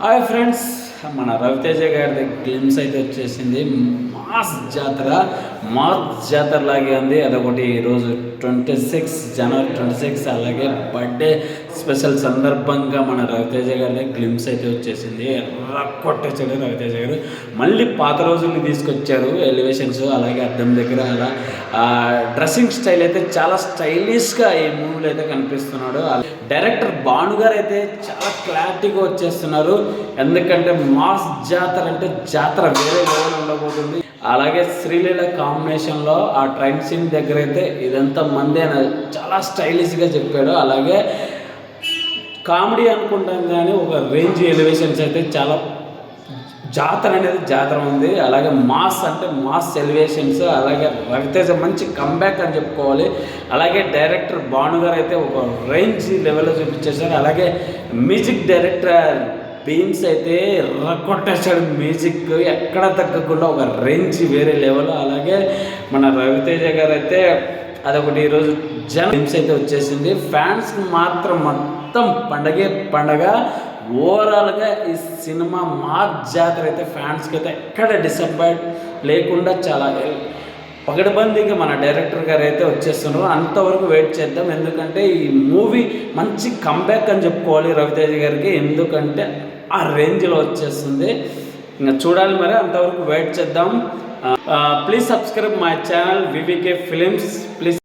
Hi friends, మన రవితేజ గారి glimpse అయితే వచ్చేసింది. మాస్ జాతర లాగే ఉంది. అదొకటి ఈరోజు 26 జనవరి 26, అలాగే బర్త్డే స్పెషల్ సందర్భంగా మన రవితేజ గారి గ్లిమ్స్ అయితే వచ్చేసింది. కొట్టేసాడు రవితేజ గారు. మళ్ళీ పాత రోజుల్ని తీసుకొచ్చారు. ఎలివేషన్స్ అలాగే అద్దం దగ్గర అలా డ్రెస్సింగ్ స్టైల్ అయితే చాలా స్టైలిష్గా ఈ మూవీలో అయితే కనిపిస్తున్నాడు. డైరెక్టర్ భాను గారు అయితే చాలా క్లారిటీగా వచ్చేస్తున్నారు. ఎందుకంటే మాస్ జాతర అంటే జాతర వేరే లెవెల్ ఉండబోతుంది. అలాగే శ్రీలీల కాంబినేషన్లో ఆ ట్రైన్ సీన్ దగ్గర అయితే ఇదంతా మందే చాలా స్టైలిష్గా చెప్పాడు. అలాగే కామెడీ అనుకుంటాం కానీ ఒక రేంజ్ ఎలివేషన్స్ అయితే చాలా జాతర అనేది జాతర ఉంది. అలాగే మాస్ అంటే మాస్ ఎలివేషన్స్, అలాగే రవితేజ మంచి కంబ్యాక్ అని చెప్పుకోవాలి. అలాగే డైరెక్టర్ భాను గారు అయితే ఒక రేంజ్ లెవెల్లో చూపించేశారు. అలాగే మ్యూజిక్ డైరెక్టర్ బీమ్స్ అయితే కొట్టేశాడు. మ్యూజిక్ ఎక్కడ తగ్గకుండా ఒక రేంజ్ వేరే లెవెల్. అలాగే మన రవితేజ గారు అయితే అదొకటి ఈరోజు బీమ్స్ అయితే వచ్చేసింది. ఫ్యాన్స్కి మాత్రం మొత్తం పండగ. ఓవరాల్గా ఈ సినిమా మాస్ జాతర అయితే ఫ్యాన్స్కి అయితే ఎక్కడ డిసప్పాయింట్ లేకుండా చాలా పగడబందీగా మన డైరెక్టర్ గారు అయితే వచ్చేస్తున్నారు. అంతవరకు వెయిట్ చేద్దాం. ఎందుకంటే ఈ మూవీ మంచి కంబ్యాక్ అని చెప్పుకోవాలి రవితేజ గారికి. ఎందుకంటే ఆ రేంజ్లో వచ్చేస్తుంది. ఇంకా చూడాలి మరి, అంతవరకు వెయిట్ చేద్దాం. Please subscribe my channel VVK films. Please